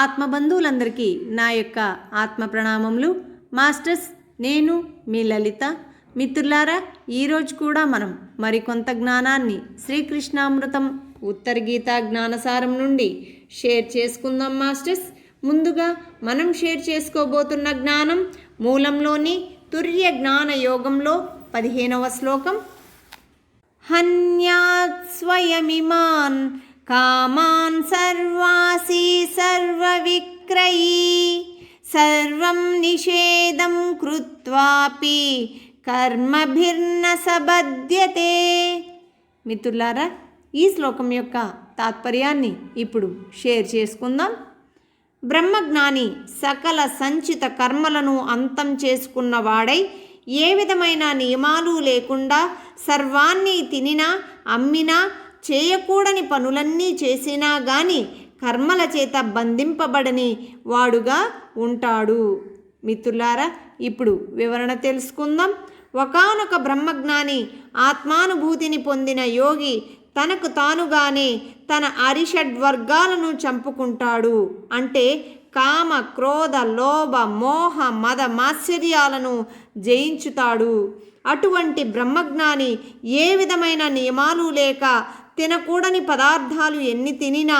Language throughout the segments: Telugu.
ఆత్మబంధువులందరికీ నా యొక్క ఆత్మ ప్రణామములు. మాస్టర్స్, నేను మీ లలిత. మిత్రులారా, ఈరోజు కూడా మనం మరికొంత జ్ఞానాన్ని శ్రీకృష్ణామృతం ఉత్తర గీతా జ్ఞానసారం నుండి షేర్ చేసుకుందాం. మాస్టర్స్, ముందుగా మనం షేర్ చేసుకోబోతున్న జ్ఞానం మూలంలోని తుర్య జ్ఞాన యోగంలో 15వ శ్లోకం. హన్యాత్ స్వయమిమాన్ కామాన్ సర్వాసి సర్వవిక్రయీ సర్వం నిషేధం కృత్వాపి కర్మభిర్న సబధ్యతే. మిత్రులారా, ఈ శ్లోకం యొక్క తాత్పర్యాన్ని ఇప్పుడు షేర్ చేసుకుందాం. బ్రహ్మజ్ఞాని సకల సంచిత కర్మలను అంతం చేసుకున్నవాడై ఏ విధమైన నియమాలు లేకుండా సర్వాన్ని తినినా అమ్మినా చేయకూడని పనులన్నీ చేసినా గాని కర్మల చేత బంధింపబడని వాడుగా ఉంటాడు. మిత్రులారా, ఇప్పుడు వివరణ తెలుసుకుందాం. ఒకానొక బ్రహ్మజ్ఞాని ఆత్మానుభూతిని పొందిన యోగి తనకు తానుగానే తన అరిషడ్వర్గాలను చంపుకుంటాడు. అంటే కామ, క్రోధ, లోభ, మోహ, మద, మాత్సర్యాలను జయించుతాడు. అటువంటి బ్రహ్మజ్ఞాని ఏ విధమైన నియమాలు లేక తినకూడని పదార్థాలు ఎన్ని తినినా,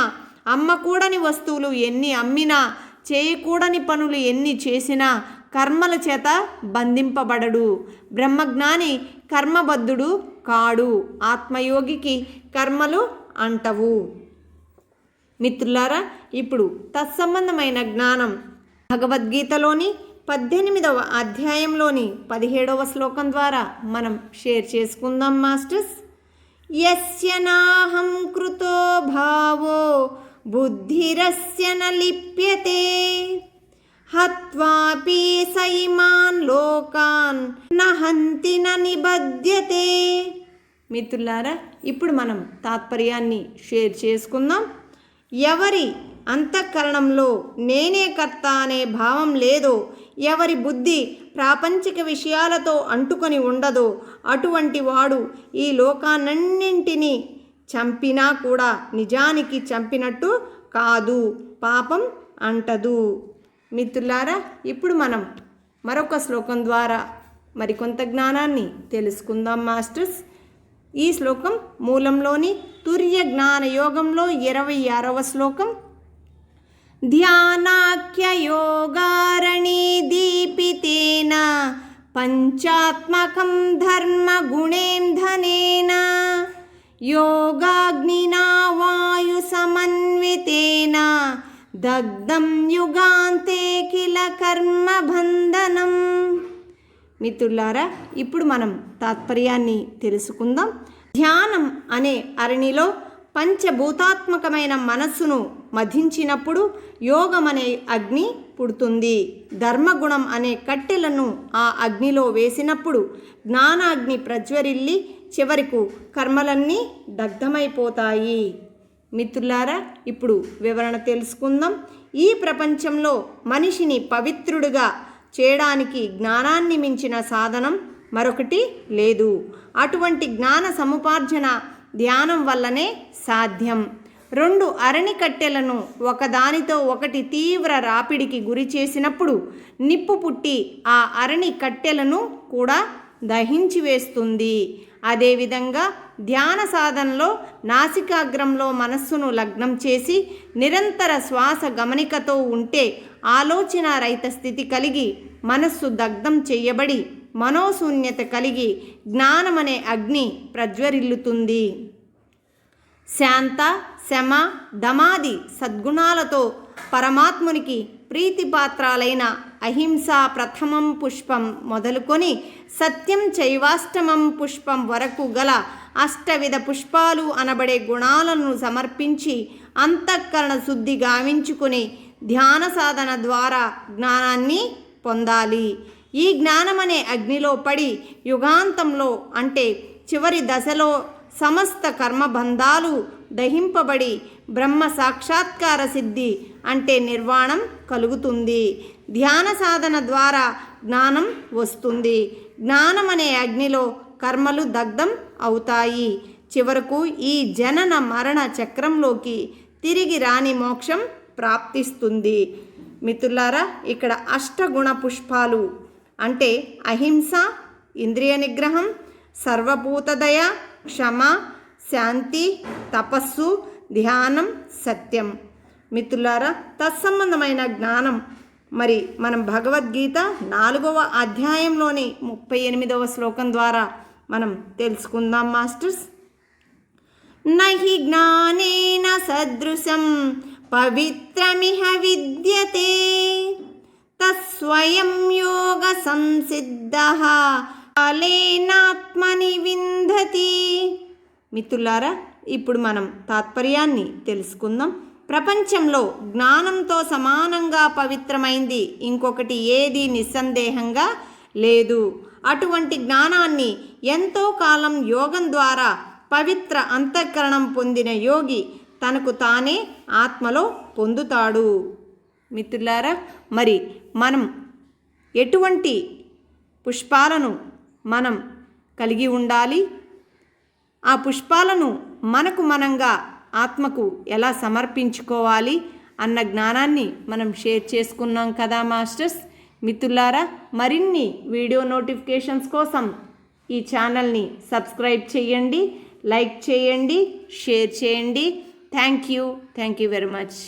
అమ్మకూడని వస్తువులు ఎన్ని అమ్మినా, చేయకూడని పనులు ఎన్ని చేసినా కర్మల చేత బంధింపబడడు. బ్రహ్మజ్ఞాని కర్మబద్ధుడు కాడు. ఆత్మయోగికి కర్మలు అంటవు. మిత్రులారా, ఇప్పుడు తత్సంబంధమైన జ్ఞానం భగవద్గీతలోని 18వ అధ్యాయంలోని 17వ శ్లోకం ద్వారా మనం షేర్ చేసుకుందాం. మాస్టర్స్, యస్య నాహం కృతో భావో బుద్ధిరస్య న లిప్యతే హత్వాపి సైమాన్ లోకాన్ నహంతి న నిబధ్యతే. మిత్రులారా, ఇప్పుడు మనం తాత్పర్యాన్ని షేర్ చేసుకుందాం. ఎవరి అంతఃకరణంలో నేనే కర్త అనే భావం లేదో, ఎవరి బుద్ధి ప్రాపంచిక విషయాలతో అంటుకొని ఉండదో అటువంటి వాడు ఈ లోకాన్నింటినీ చంపినా కూడా నిజానికి చంపినట్టు కాదు, పాపం అంటదు. మిత్రులారా, ఇప్పుడు మనం మరొక శ్లోకం ద్వారా మరికొంత జ్ఞానాన్ని తెలుసుకుందాం. మాస్టర్స్, ఈ శ్లోకం మూలంలోని తుర్య జ్ఞాన యోగంలో 26వ శ్లోకం. ధ్యానాఖ్య యోగారణి దీపితేన పంచాత్మకం ధర్మ గుణేంధనేన యోగాగ్నినా వాయు సమన్వితేన దగ్ధం యుగాంతే కిల కర్మబంధనం. మిత్రులారా, ఇప్పుడు మనం తాత్పర్యాన్ని తెలుసుకుందాం. ధ్యానం అనే అరణిలో పంచభూతాత్మకమైన మనస్సును మధించినప్పుడు యోగం అనే అగ్ని పుడుతుంది. ధర్మగుణం అనే కట్టెలను ఆ అగ్నిలో వేసినప్పుడు జ్ఞానాగ్ని ప్రజ్వరిల్లి చివరకు కర్మలన్నీ దగ్ధమైపోతాయి. మిత్రులారా, ఇప్పుడు వివరణ తెలుసుకుందాం. ఈ ప్రపంచంలో మనిషిని పవిత్రుడిగా చేయడానికి జ్ఞానాన్ని మించిన సాధనం మరొకటి లేదు. అటువంటి జ్ఞాన సముపార్జన ధ్యానం వల్లనే సాధ్యం. 2 అరణి కట్టెలను ఒకదానితో ఒకటి తీవ్ర రాపిడికి గురి చేసినప్పుడు నిప్పు పుట్టి ఆ అరణి కట్టెలను కూడా దహించి వేస్తుంది. అదేవిధంగా ధ్యాన సాధనలో నాసికాగ్రంలో మనస్సును లగ్నం చేసి నిరంతర శ్వాస గమనికతో ఉంటే ఆలోచన రహిత స్థితి కలిగి మనస్సు దగ్ధం చేయబడి మనోశూన్యత కలిగి జ్ఞానమనే అగ్ని ప్రజ్వరిల్లుతుంది. శాంత, శమ, దమాది సద్గుణాలతో పరమాత్మునికి ప్రీతిపాత్రాలైన అహింస ప్రథమం పుష్పం మొదలుకొని సత్యం చైవాష్టమం పుష్పం వరకు గల అష్టవిధ పుష్పాలు అనబడే గుణాలను సమర్పించి అంతఃకరణ శుద్ధి గావించుకుని ధ్యాన సాధన ద్వారా జ్ఞానాన్ని పొందాలి. ఈ జ్ఞానమనే అగ్నిలో పడి యుగాంతంలో అంటే చివరి దశలో సమస్త కర్మబంధాలు దహింపబడి బ్రహ్మ సాక్షాత్కార సిద్ధి అంటే నిర్వాణం కలుగుతుంది. ధ్యాన సాధన ద్వారా జ్ఞానం వస్తుంది. జ్ఞానం అనే అగ్నిలో కర్మలు దగ్ధం అవుతాయి. చివరకు ఈ జనన మరణ చక్రంలోకి తిరిగి రాని మోక్షం ప్రాప్తిస్తుంది. మిత్రులారా, ఇక్కడ అష్టగుణ పుష్పాలు అంటే అహింస, ఇంద్రియ నిగ్రహం, సర్వభూతదయ, క్షమ, శాంతి, తపస్సు, ధ్యానం, సత్యం. మిత్రులారా, తత్సంబంధమైన జ్ఞానం మరి మనం భగవద్గీత 4వ అధ్యాయంలోని 38వ శ్లోకం ద్వారా మనం తెలుసుకుందాం మాస్టర్స్. నహి జ్ఞానేన సదృశం పవిత్రమిహ విద్యతే తస్వయం యోగ సంసిద్ధః కాలేనాత్మని విందతి. మిత్రులారా, ఇప్పుడు మనం తాత్పర్యాన్ని తెలుసుకుందాం. ప్రపంచంలో జ్ఞానంతో సమానంగా పవిత్రమైంది ఇంకొకటి ఏది నిస్సందేహంగా లేదు. అటువంటి జ్ఞానాన్ని ఎంతో కాలం యోగం ద్వారా పవిత్ర అంతఃకరణం పొందిన యోగి తనకు తానే ఆత్మలో పొందుతాడు. మిత్రులారా, మరి మనం ఎటువంటి పుష్పాలను మనం కలిగి ఉండాలి, ఆ పుష్పాలను మనకు మనంగా ఆత్మకు ఎలా సమర్పించుకోవాలి అన్న జ్ఞానాన్ని మనం షేర్ చేసుకున్నాం కదా మాస్టర్స్. మిత్రులారా, మరిన్ని వీడియో నోటిఫికేషన్స్ కోసం ఈ ఛానల్ని సబ్స్క్రైబ్ చేయండి, లైక్ చేయండి, షేర్ చేయండి. Thank you very much.